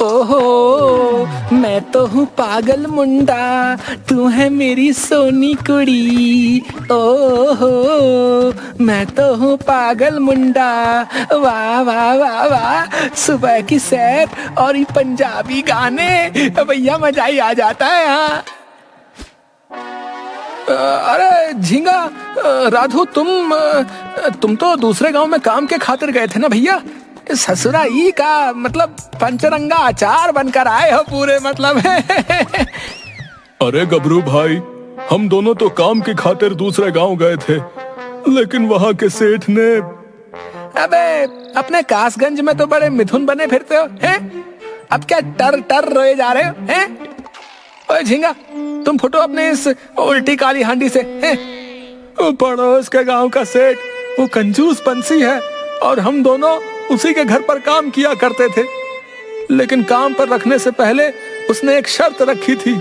ओहो, मैं तो हूँ पागल मुंडा, तू है मेरी सोनी कुड़ी। ओहो, मैं तो हूँ पागल मुंडा। वाह वाह वाह वाह, सुबह की सैर और ये पंजाबी गाने, भैया मजा ही आ जाता है यहाँ। अरे झींगा, राधू, तुम तो दूसरे गांव में काम के खातिर गए थे ना भैया? ससुराई का मतलब पंचरंगा अचार बनकर आए हो पूरे, मतलब है। अरे गबरू भाई, हम दोनों तो काम की खातिर दूसरे गांव गए थे, लेकिन वहां के सेठ ने... अबे अपने कासगंज में तो बड़े मिथुन बने फिरते हो, हैं? अब क्या टर टर रोए जा रहे हो, हैं? ओए झींगा, तुम फुटो अपने इस उल्टी काली हांडी से, हैं? पड़ोस के गांव का सेठ वो कंजूस बंसी है और हम दोनों उसी के घर पर काम किया करते थे, लेकिन काम पर रखने से पहले उसने एक शर्त रखी थी।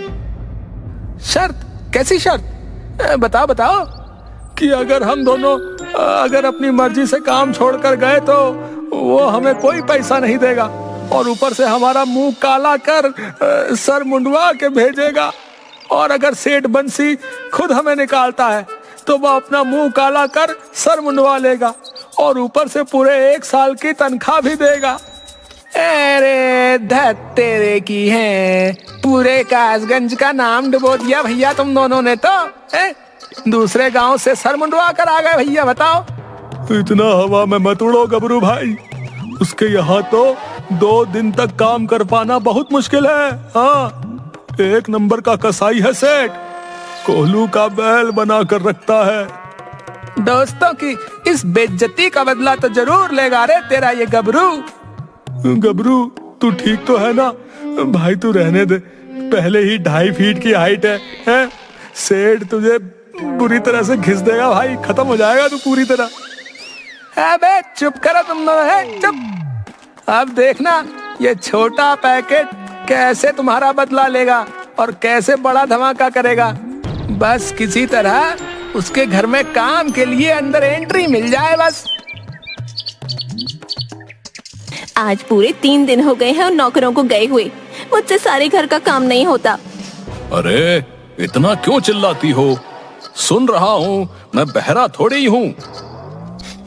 शर्त? कैसी शर्त? बताओ बताओ। कि अगर हम दोनों अपनी मर्जी से काम छोड़कर गए तो वो हमें कोई पैसा नहीं देगा और ऊपर से हमारा मुंह काला कर सर मुंडवा के भेजेगा। और अगर सेठ बंसी खुद हमें निकालता है तो वो अपना मुंह काला कर सर मुंडवा लेगा और ऊपर से पूरे 1 साल की तनख्वाह भी देगा। अरे धत तेरे की है, पूरे कासगंज का नाम डुबो दिया भैया तुम दोनों ने तो, है? दूसरे गांव से सर मुंडवा कर आ गए भैया, बताओ। इतना हवा में मत उड़ो गबरू भाई, उसके यहाँ तो 2 दिन तक काम कर पाना बहुत मुश्किल है। हाँ, 1 नंबर का कसाई है सेठ, कोहलू का बैल बना कर रखता है। दोस्तों की इस बेइज्जती का बदला तो जरूर लेगा रे तेरा ये गबरू। गबरू तू ठीक तो है ना भाई? तू रहने दे, पहले ही 2.5 फीट की हाइट है? सेठ तुझे बुरी तरह से घिस देगा भाई, खत्म हो जाएगा तू पूरी तरह। अबे चुप करो तुम दोनों, है चुप। अब देखना ये छोटा पैकेट कैसे तुम्हारा बदला लेगा और कैसे बड़ा धमाका करेगा। बस किसी तरह उसके घर में काम के लिए अंदर एंट्री मिल जाए बस। आज पूरे 3 दिन हो गए हैं और नौकरों को गए हुए, मुझसे सारे घर का काम नहीं होता। अरे इतना क्यों चिल्लाती हो? सुन रहा हूँ, मैं बहरा थोड़ी हूँ।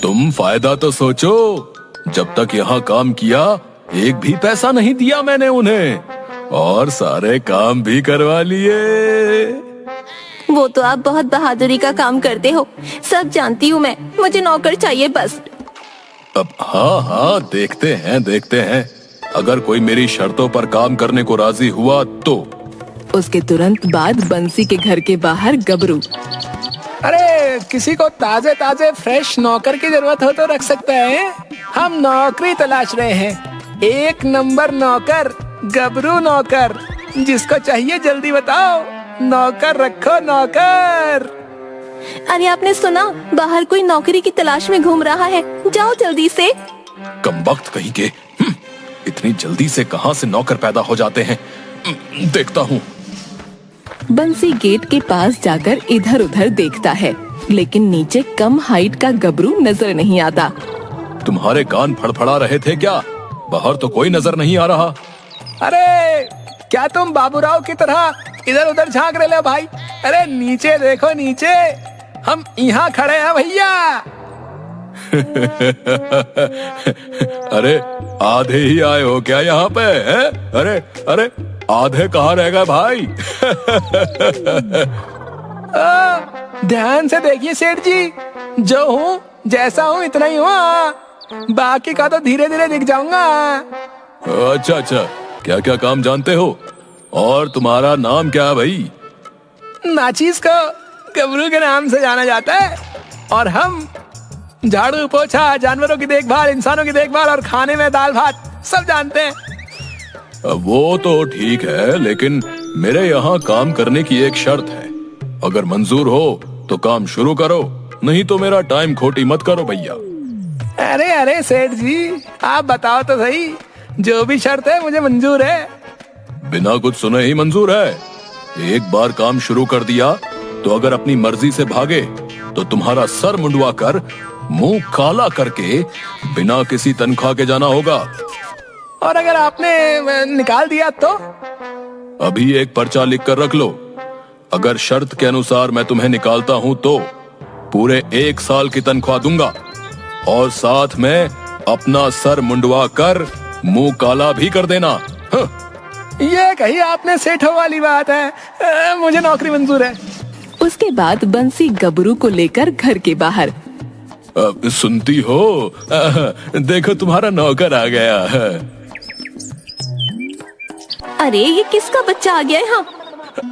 तुम फायदा तो सोचो, जब तक यहाँ काम किया 1 भी पैसा नहीं दिया मैंने उन्हें और सारे काम भी करवा लिए। वो तो आप बहुत बहादुरी का काम करते हो, सब जानती हूँ मैं, मुझे नौकर चाहिए बस। अब हाँ, देखते हैं अगर कोई मेरी शर्तों पर काम करने को राजी हुआ तो। उसके तुरंत बाद बंसी के घर के बाहर गबरू। अरे किसी को ताजे ताजे फ्रेश नौकर की जरूरत हो तो रख सकते हैं, हम नौकरी तलाश रहे हैं। 1 नंबर नौकर, गबरू नौकर, जिसको चाहिए जल्दी बताओ। नौकर रखो, नौकर। अरे आपने सुना, बाहर कोई नौकरी की तलाश में घूम रहा है, जाओ जल्दी से। कमबख्त कहीं के, इतनी जल्दी से कहां से नौकर पैदा हो जाते हैं, देखता हूँ। बंसी गेट के पास जाकर इधर उधर देखता है, लेकिन नीचे कम हाइट का गबरू नजर नहीं आता। तुम्हारे कान फड़फड़ा रहे थे क्या? बाहर तो कोई नजर नहीं आ रहा। अरे क्या तुम बाबूराव की तरह इधर उधर झांक रहे हो भाई? अरे नीचे देखो, नीचे हम यहाँ खड़े हैं भैया। अरे आधे ही आए हो क्या यहाँ पे, है? अरे आधे कहाँ रह गए भाई? ध्यान से देखिए सेठ जी, जो हूँ जैसा हूँ इतना ही हूँ, बाकी का तो धीरे धीरे दिख जाऊंगा। अच्छा, क्या क्या काम जानते हो और तुम्हारा नाम क्या है भाई? नाचीज को गबरू के नाम से जाना जाता है और हम झाड़ू पोछा, जानवरों की देखभाल, इंसानों की देखभाल और खाने में दाल भात सब जानते हैं। वो तो ठीक है, लेकिन मेरे यहाँ काम करने की एक शर्त है। अगर मंजूर हो तो काम शुरू करो, नहीं तो मेरा टाइम खोटी मत करो भैया। अरे सेठ जी, आप बताओ तो सही, जो भी शर्त है मुझे मंजूर है। बिना कुछ सुने ही मंजूर है। एक बार काम शुरू कर दिया तो अगर अपनी मर्जी से भागे तो तुम्हारा सर मुंडवा कर, मुंह काला करके, बिना किसी तनख्वाह के जाना होगा। और अगर आपने निकाल दिया तो? अभी एक पर्चा लिख कर रख लो। अगर शर्त के अनुसार मैं तुम्हें निकालता हूँ तो पूरे 1 साल की तनख्वाह दूंगा और साथ में अपना सर मुंडवा कर मुंह काला भी कर देना। ये कही आपने सेठों वाली बात है। मुझे नौकरी मंजूर है। उसके बाद बंसी गबरू को लेकर घर के बाहर। सुनती हो? देखो तुम्हारा नौकर आ गया है। अरे ये किसका बच्चा आ गया यहाँ?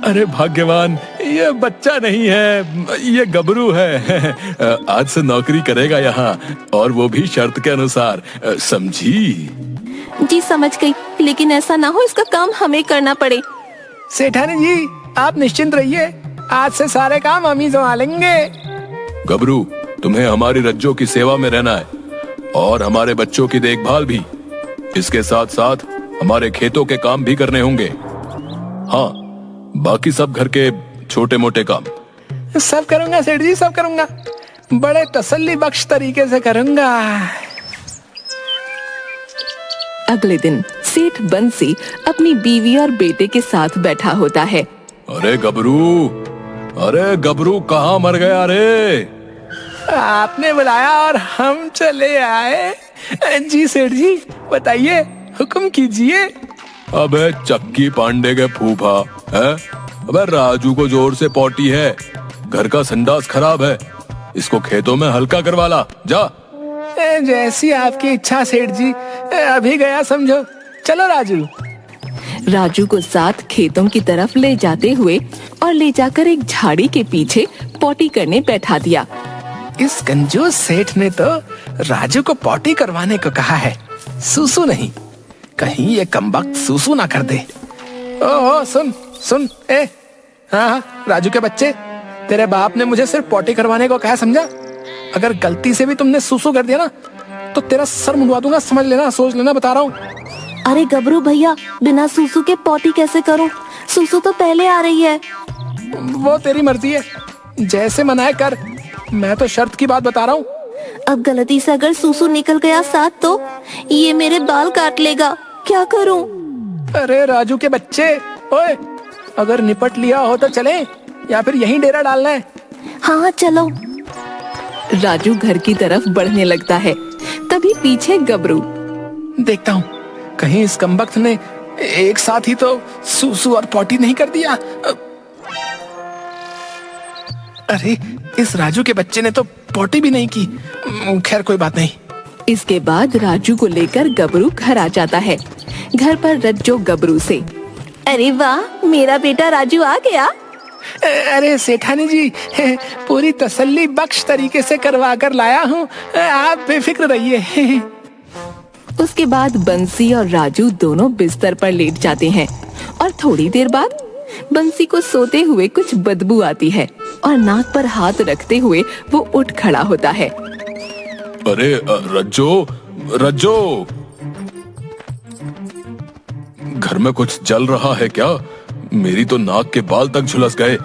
अरे भाग्यवान, ये बच्चा नहीं है, ये गबरू है। आज से नौकरी करेगा यहाँ, और वो भी शर्त के अनुसार। समझी? जी समझ गई, लेकिन ऐसा ना हो इसका काम हमें करना पड़े। सेठानी जी आप निश्चिंत रहिए, आज से सारे काम हम ही संभालेंगे। गबरू, तुम्हें हमारी रज्जो की सेवा में रहना है और हमारे बच्चों की देखभाल भी। इसके साथ साथ हमारे खेतों के काम भी करने होंगे। हाँ, बाकी सब घर के छोटे मोटे काम सब करूंगा सेठ जी, सब करूंगा। बड़े तसल्ली बख्श तरीके से करूंगा। अगले दिन सेठ बंसी अपनी बीवी और बेटे के साथ बैठा होता है। अरे गबरू कहाँ मर गया रे? आपने बुलाया और हम चले आए। जी सेठ जी बताइए, हुक्म कीजिए। अबे चक्की पांडे के फूफा है? अबे राजू को जोर से पॉटी है, घर का संडास खराब है, इसको खेतों में हल्का करवा ला जा। जैसी आपकी इच्छा सेठ जी, अभी गया समझो। चलो राजू। राजू को साथ खेतों की तरफ ले जाते हुए और ले जाकर एक झाड़ी के पीछे पॉटी करने बैठा दिया। इस कंजूस सेठ ने तो राजू को पॉटी करवाने को कहा है, सूसू नहीं। कहीं ये कमबख्त सूसू ना कर दे। ओहो सुन सुन, हाँ राजू के बच्चे, तेरे बाप ने मुझे सिर्फ पॉटी करवाने को कहा, समझा? अगर गलती से भी तुमने सूसू कर दिया ना तो तेरा सर मुंडवा दूंगा, समझ लेना, सोच लेना, बता रहा हूँ। अरे गबरू भैया, बिना सूसू के पॉटी कैसे करूं? सूसू तो पहले आ रही है। वो तेरी मर्जी है, जैसे मनाए कर। मैं तो शर्त की बात बता रहा हूँ। अब गलती से अगर सूसू निकल गया साथ तो ये मेरे बाल काट लेगा, क्या करूं? अरे राजू के बच्चे, ओए, अगर निपट लिया हो तो चले, या फिर यहीं डेरा डालना है? हाँ चलो। राजू घर की तरफ बढ़ने लगता है, तभी पीछे गबरू। देखता हूँ कहीं इस कमबख्त ने एक साथ ही तो सूसू और पॉटी नहीं कर दिया। अरे इस राजू के बच्चे ने तो पॉटी भी नहीं की। खैर कोई बात नहीं। इसके बाद राजू को लेकर गबरू घर आ जाता है। घर पर रज्जो गबरू से। अरे वाह, मेरा बेटा राजू आ गया। अरे सेठानी जी, पूरी तसल्ली बख्श तरीके से करवा कर लाया हूँ, आप बेफिक्र रहिए। उसके बाद बंसी और राजू दोनों बिस्तर पर लेट जाते हैं और थोड़ी देर बाद बंसी को सोते हुए कुछ बदबू आती है और नाक पर हाथ रखते हुए वो उठ खड़ा होता है। अरे रज्जो, घर में कुछ जल रहा है क्या? मेरी तो नाक के बाल तक झुलस गए,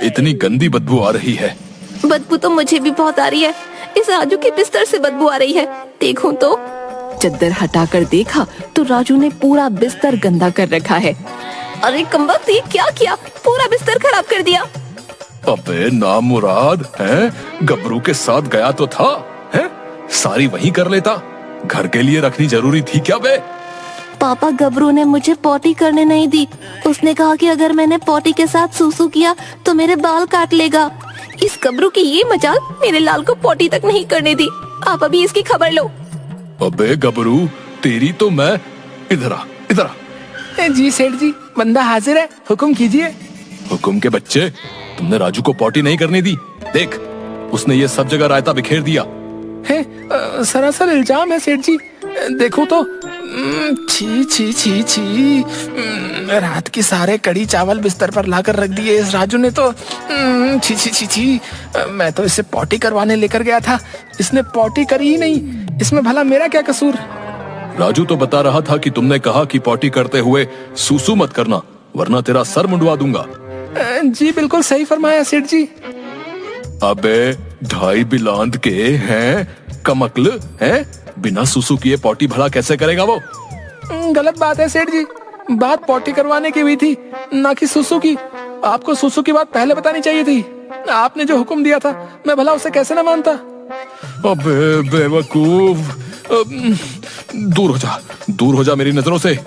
इतनी गंदी बदबू आ रही है। बदबू तो मुझे भी बहुत आ रही है, इस राजू के बिस्तर से बदबू आ रही है। देखूं तो। चद्दर हटाकर देखा तो राजू ने पूरा बिस्तर गंदा कर रखा है। अरे कमबख्त, ये क्या किया? पूरा बिस्तर खराब कर दिया। अबे नामुराद, हैं? गबरू के साथ गया तो था, हैं? सारी वहीं कर लेता, घर के लिए रखनी जरूरी थी क्या बे? पापा, गबरू ने मुझे पॉटी करने नहीं दी। उसने कहा कि अगर मैंने पॉटी के साथ सूसू किया तो मेरे बाल काट लेगा। इस गबरू की ये मजाल मेरे लाल को पॉटी तक नहीं करने दी। आप अभी इसकी खबर लो। अबे गबरू, तेरी तो मैं। इधर आ। जी सेठ जी, बंदा हाजिर है, हुक्म कीजिए। हुक्म के बच्चे, तुमने राजू को पॉटी नहीं करने दी। देख, उसने ये सब जगह रायता बिखेर दिया है। सरासर इल्जाम है सेठ जी। देखो तो, छी छी छी छी, रात की सारे कड़ी चावल बिस्तर पर लाकर रख दिए इस राजू ने तो। छी छी छी छी, मैं तो इसे पॉटी करवाने लेकर गया था, इसने पॉटी करी ही नहीं। इसमें भला मेरा क्या कसूर? राजू तो बता रहा था कि तुमने कहा कि पॉटी करते हुए सूसू मत करना, वरना तेरा सर मुंडवा दूंगा। जी बिल्कुल सही फरमाया सेठ जी। अबे ढाई बिलांद के हैं कमक्ल, हैं? बिना सूसू किए पॉटी भला कैसे करेगा वो? गलत बात है सेठ जी, बात पॉटी करवाने की हुई थी, ना कि सुसु की। आपको सुसु की बात पहले बतानी चाहिए थी। आपने जो हुक्म दिया था मैं भला उसे कैसे ना मानता। अबे बेवकूफ, दूर हो जा मेरी नजरों से।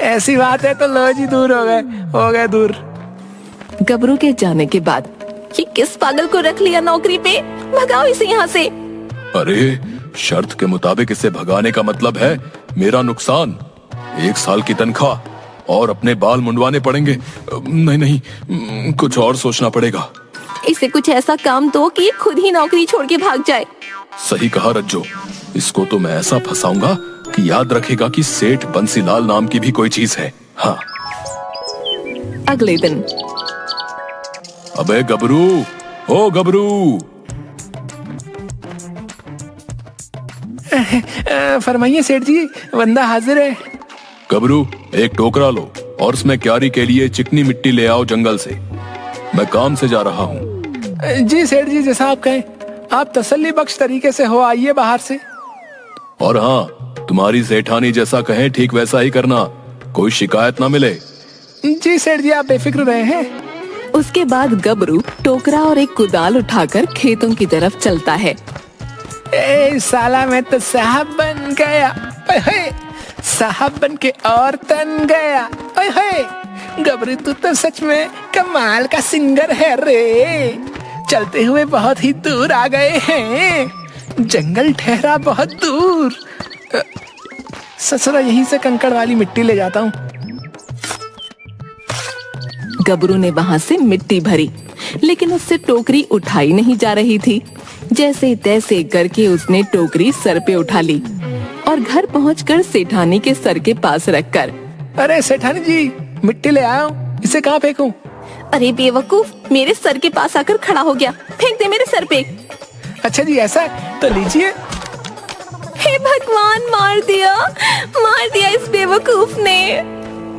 ऐसी बात है तो लो जी, दूर हो गए दूर। गबरू के जाने के बाद ये किस पागल को रख लिया नौकरी पे, भगाओ इसे यहाँ से। अरे शर्त के मुताबिक इसे भगाने का मतलब है मेरा नुकसान, 1 साल की तनख्वाह और अपने बाल मुंडवाने पड़ेंगे। नहीं, कुछ और सोचना पड़ेगा। इसे कुछ ऐसा काम दो कि ये खुद ही नौकरी छोड़ के भाग जाए। सही कहा रज्जो, इसको तो मैं ऐसा फंसाऊंगा कि याद रखेगा कि सेठ बंसीलाल नाम की भी कोई चीज है। हाँ। अगले दिन। अबे गबरू, ओ गबरू। फरमाइए सेठ जी, बंदा हाजिर है। गबरू, एक टोकरा लो और उसमें क्यारी के लिए चिकनी मिट्टी ले आओ जंगल से। मैं काम से जा रहा हूँ। जी सेठ जी, जैसा आप कहें। आप तसल्ली बख्श तरीके से हो आइए बाहर से। और हाँ, तुम्हारी सेठानी जैसा कहें ठीक वैसा ही करना, कोई शिकायत ना मिले। जी सेठ जी, आप बेफिक्र रहे हैं। उसके बाद गबरू टोकरा और एक कुदाल उठाकर खेतों की तरफ चलता है। ए साला, मैं तो साहब बन गया। ओए, साहब बन के और तन गया। ओए, गबरू तू तो सच में कमाल का सिंगर है रे। चलते हुए बहुत ही दूर आ गए हैं, जंगल ठहरा बहुत दूर। ससुरा, यहीं से कंकड़ वाली मिट्टी ले जाता हूँ। गबरू ने वहाँ से मिट्टी भरी, लेकिन उससे टोकरी उठाई नहीं जा रही थी। जैसे तैसे करके उसने टोकरी सर पे उठा ली और घर पहुंचकर सेठानी के सर के पास रखकर, अरे सेठानी जी, मिट्टी ले आया हूँ, इसे कहाँ फेंकूं? अरे बेवकूफ, मेरे सर के पास आकर खड़ा हो गया, फेंक दे मेरे सर पे। अच्छा जी, ऐसा है तो लीजिए। हे भगवान, मार दिया इस बेवकूफ ने।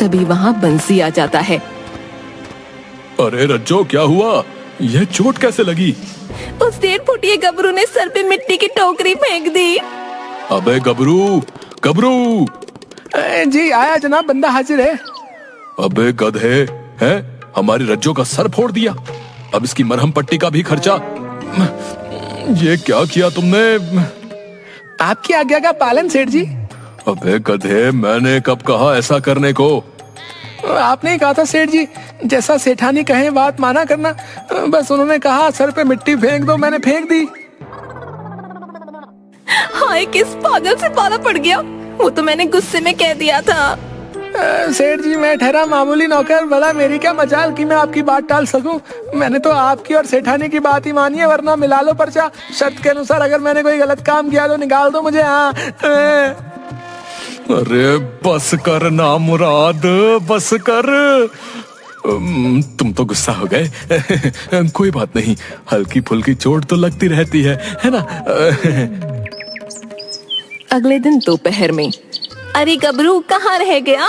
तभी वहाँ बंसी आ जाता है। अरे रज्जो, क्या हुआ? यह चोट कैसे लगी? उस 1.5 फुटिए गबरू ने सर पे मिट्टी की टोकरी फेंक दी। अबे गबरू, गबरू। जी आया जनाब, बंदा हाजिर है। अबे गधे, हैं? हमारी रज्जो का सर फोड़ दिया, अब इसकी मरहम पट्टी का भी खर्चा। ये क्या किया तुमने? आपकी आज्ञा का पालन सेठ जी। अबे गधे, मैंने कब कहा ऐसा करने को? आपने ही कहा था सेठ जी, जैसा सेठानी कहे बात माना करना। बस उन्होंने कहा सर पे मिट्टी फेंक दो, मैंने फेंक दी। हाय, किस पागल से पाला पड़ गया। वो तो मैंने गुस्से में कह दिया था। सेठ जी, मैं ठहरा मामूली नौकर, भला मेरी क्या मजाल कि मैं आपकी बात टाल सकूं। मैंने तो आपकी और सेठानी की बात ही मानी है, वरना मिला लो पर्चा। शर्त के अनुसार अगर मैंने कोई गलत काम किया तो निकाल दो मुझे। हाँ। अरे बस कर ना मुराद, बस कर। तुम तो गुस्सा हो गए। कोई बात नहीं, हल्की फुल्की चोट तो लगती रहती है ना? अगले दिन दोपहर में। अरे गबरू, कहाँ रह गया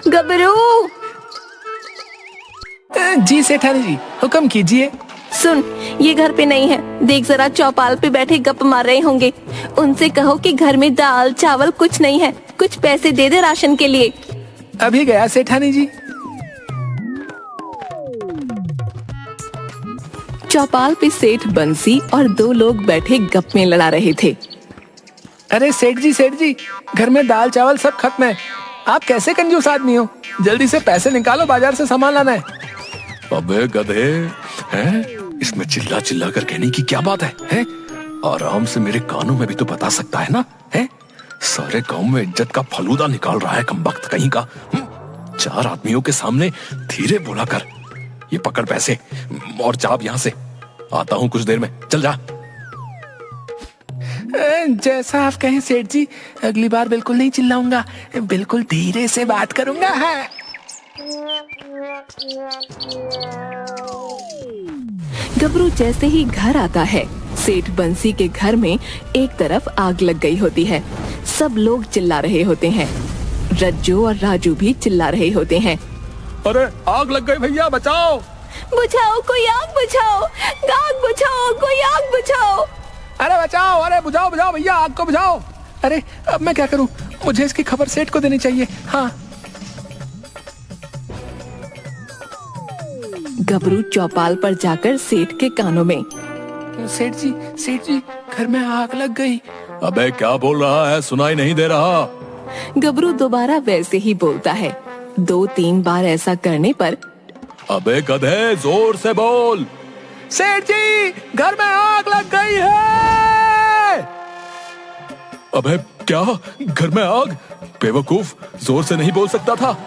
गबरू? जी सेठानी जी, हुक्म कीजिए। सुन, ये घर पे नहीं है। देख जरा, चौपाल पे बैठे गप मार रहे होंगे। उनसे कहो कि घर में दाल चावल कुछ नहीं है, कुछ पैसे दे दे राशन के लिए। अभी गया सेठानी जी। चौपाल पे सेठ बंसी और 2 लोग बैठे गप में लड़ा रहे थे। अरे सेठ जी, घर में दाल चावल सब खत्म है। आप कैसे कंजूस आदमी हो? जल्दी से पैसे निकालो, बाजार से सामान लाना है। अबे गधे, हैं? इसमें चिल्ला चिल्ला कर कहने की क्या बात है? हैं? आराम से मेरे कानों में भी तो बता सकता है ना? हैं? सारे गांव में इज्जत का फलूदा निकाल रहा है कमबख्त कहीं का। 4 आदमियों के सामने धीरे बोला कर। ये पकड़ पैसे और जा अब यहाँ से। आता हूँ कुछ देर में, चल जा। जैसा आप कहें सेठ जी, अगली बार बिल्कुल नहीं चिल्लाऊंगा, बिल्कुल धीरे से बात करूंगा। हाँ। गबरू जैसे ही घर आता है, सेठ बंसी के घर में एक तरफ आग लग गई होती है। सब लोग चिल्ला रहे होते हैं। रज्जो और राजू भी चिल्ला रहे होते हैं। अरे आग लग गई भैया, बचाओ। बुझाओ, कोई आग बुझाओ, आग बुझाओ, कोई आग बुझाओ। अरे बचाओ, अरे बुझाओ भैया, आग को बुझाओ। अरे अब मैं क्या करूं? मुझे इसकी खबर सेठ को देनी चाहिए। हाँ। गबरू चौपाल पर जाकर सेठ के कानों में, सेठ जी घर में आग लग गई। अबे क्या बोल रहा है, सुनाई नहीं दे रहा। गबरू दोबारा वैसे ही बोलता है। 2-3 बार ऐसा करने पर अबे गधे, जोर से बोल। सेठ जी घर में आग लग गई है। अबे क्या, घर में आग? बेवकूफ, जोर से नहीं बोल सकता था।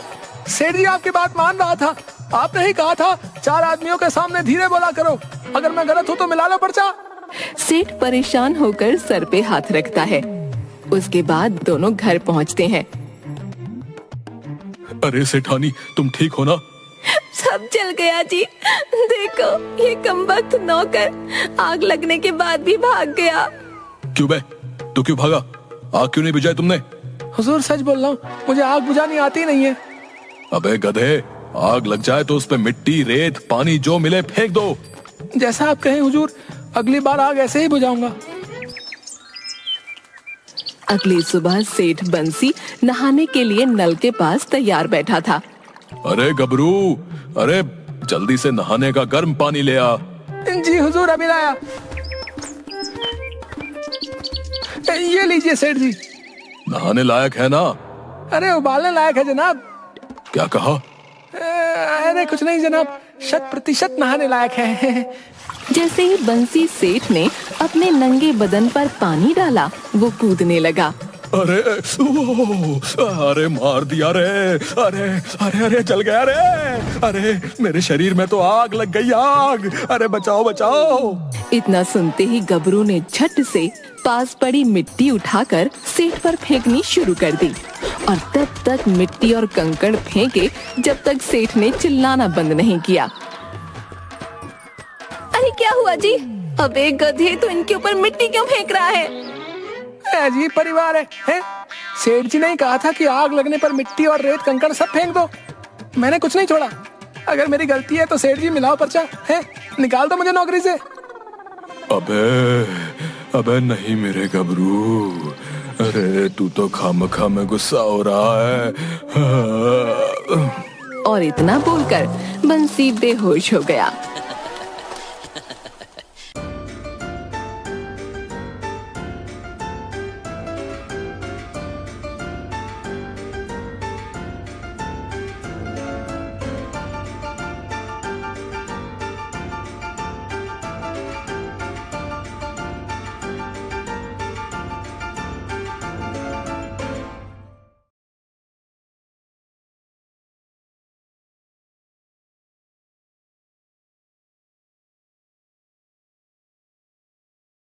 सेठ जी आपकी बात मान रहा था। आपने ही कहा था 4 आदमियों के सामने धीरे बोला करो। अगर मैं गलत हूँ तो मिला लो पर्चा। सेठ परेशान होकर सर पे हाथ रखता है। उसके बाद दोनों घर पहुंचते हैं। अरे सेठानी, तुम ठीक हो ना? सब जल गया जी। देखो ये कमबख्त नौकर आग लगने के बाद भी भाग गया। क्यों बे, तू क्यों भागा? आग क्यों नहीं बुझाई तुमने? हुजूर सच बोल रहा हूँ, मुझे आग बुझानी आती नहीं है। अबे गधे, आग लग जाए तो उस पे मिट्टी, रेत, पानी जो मिले फेंक दो। जैसा आप कहें हुजूर, अगली बार आग ऐसे ही बुझाऊंगा। अगली सुबह सेठ बंसी नहाने के लिए नल के पास तैयार बैठा था। अरे गबरू, अरे जल्दी से नहाने का गर्म पानी ले आ। जी हुजूर अभी लाया। ये लीजिए सेठ जी। नहाने लायक है ना? अरे उबालने लायक है जनाब। क्या कहा? अरे कुछ नहीं जनाब, 100% नहाने लायक है। जैसे ही बंसी सेठ ने अपने नंगे बदन पर पानी डाला, वो कूदने लगा। अरे अरे मार दिया रे। अरे अरे अरे जल गया रे। अरे मेरे शरीर में तो आग लग गई, आग। अरे बचाओ बचाओ। इतना सुनते ही गबरू ने झट से पास पड़ी मिट्टी उठाकर सेठ पर फेंकनी शुरू कर दी और तब तक मिट्टी और कंकड़ फेंके जब तक सेठ ने चिल्लाना बंद नहीं किया। अरे क्या हुआ जी? अबे गधे, तो इनके ऊपर मिट्टी क्यों फेंक रहा है? अजीब परिवार है? सेठ जी ने कहा था कि आग लगने पर मिट्टी और रेत कंकड़ सब फेंक दो। मैंने कुछ नहीं छोड़ा। अगर मेरी गलती है तो सेठ जी मिलाओ पर्चा है, निकाल दो मुझे नौकरी से। अबे नहीं मेरे गबरू, अरे तू तो खामखा में गुस्सा हो रहा है। और इतना बोलकर बंसी बेहोश हो गया।